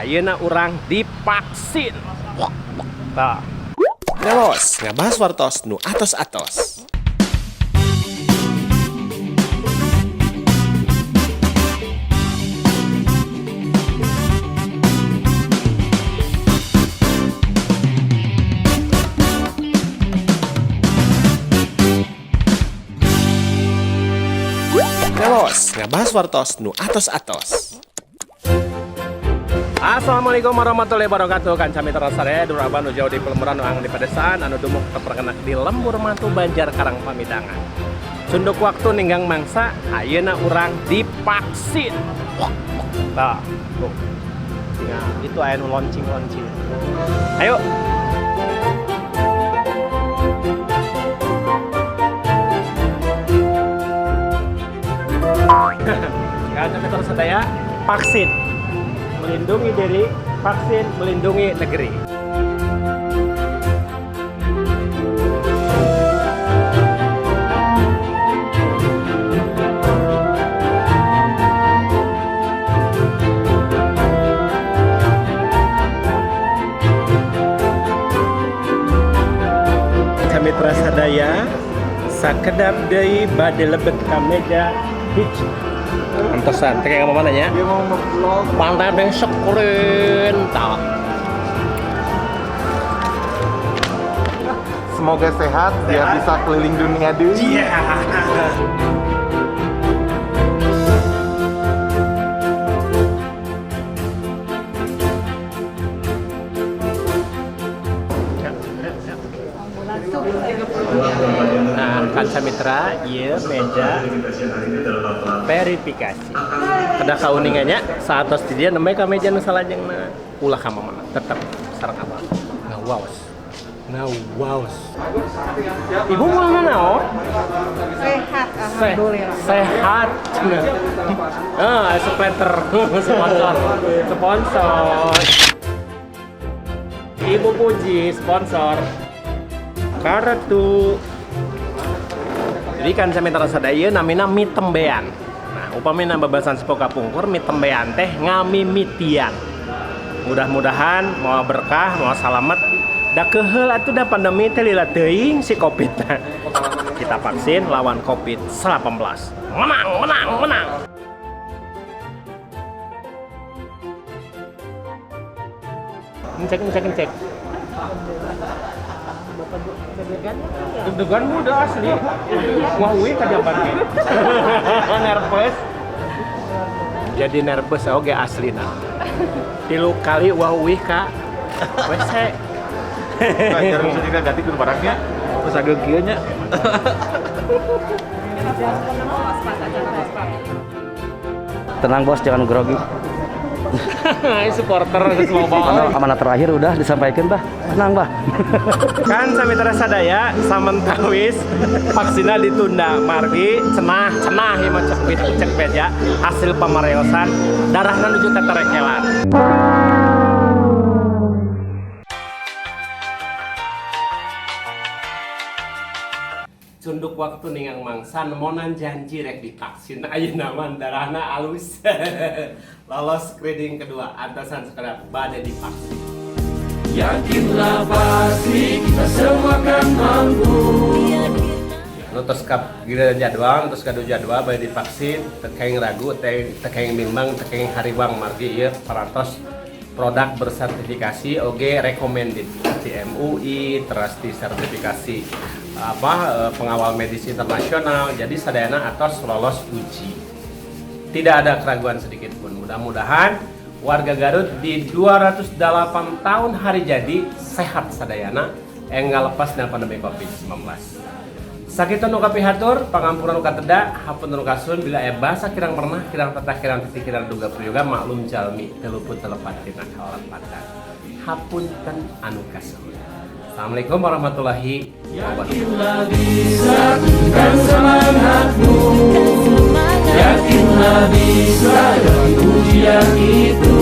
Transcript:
ayeuna urang divaksin. Tah. Ngelos, ngabahas wartos nu atos-atos. Ngelos, ngabahas wartos nu atos-atos. Assalamualaikum warahmatullahi wabarakatuh. Kanca mitra sadaya duraba nu jauh di Pelumuran nu di pedesan anu dumuk terperkenak di lembur mantu Banjar Karang Pamidangan. Sunduk waktu ninggang mangsa ayeuna urang divaksin. Tah, tuh. Nah, itu aya nu loncing-loncing. Ayo. Kanca mitra sadaya, vaksin melindungi diri, vaksin melindungi negeri. Mitra sadaya sakedap deui bade lebet ka meja hiji. Antosan, teh kayak mana ya? Dia mau nge-vlog. Pantai besok kurin, tak. Semoga sehat biar bisa keliling dunia dulu. Iya. Nah, kanca mitra, iya meja verifikasi. Kada kauningannya saat tos di dia namanya ka meja nu salajengna ulah ka mana tetap sareng apa? Ngawaos. Ngawaos. Ibu mau mana oh? Sehat, alhamdulillah. Sehat. Sponsor. Sponsor. Ibu puji sponsor. Kartu. Jadi kan saya minta sadaya namina mie tembean. Nah, upamina babasan sepoka pungkur mie tembean teh ngamimitian. Mudah-mudahan mau berkah, mau salamet. Da keheul atuh da pandemi teh lila teuing si Covid. Kita vaksin lawan Covid-19. Menang, menang, menang. Cek. Deg-degan muda asli. Wawi kajaban ge. Nervous. Jadi nervous oge aslina. 3 kali wawi ka WC. Belajar bisa juga ganti kun barangnya. Terus agak kieu nya. Tenang bos, jangan grogi. Supporter semua bawah. Amanat terakhir udah disampaikan bah. Tenang bah. Kan samitra sadaya samentawis vaksina ditunda margi cenah ieu mah cek beja hasil pamareosan darahna nuju teterekelan. Sunduk waktu ningang mangsa nemonan janji rek divaksin ayeuna mah darahna alus. Lolos screening kedua atasan sekedar bade divaksin. Yakinlah pasti kita semua akan mampu. Terus gira jadwal, terus kado jadwal bade divaksin, tekeng ragu, tekeng bimbang, tekeng hariwang margi ieu parantos produk bersertifikasi oge recommended di MUI, terus disertifikasi pengawal medis internasional. Jadi sadayana atos lolos uji. Tidak ada keraguan sedikit pun. Mudah-mudahan warga Garut di 208 tahun hari jadi sehat sadayana enggal lepas dari pandemi Covid-19. Sakitu nu kapihatur, pangampuran nu kateda, hapunten nu kasun bila basa kirang pernah, kirang tetah, kirang titik, kirang duga prayoga maklum jalmi teluput telepat tina kalempatan. Hapunten anu kasun. Assalamualaikum warahmatullahi wabarakatuh. Yakinlah bisa dan semangatmu. Yakinlah bisa dengan ujian itu.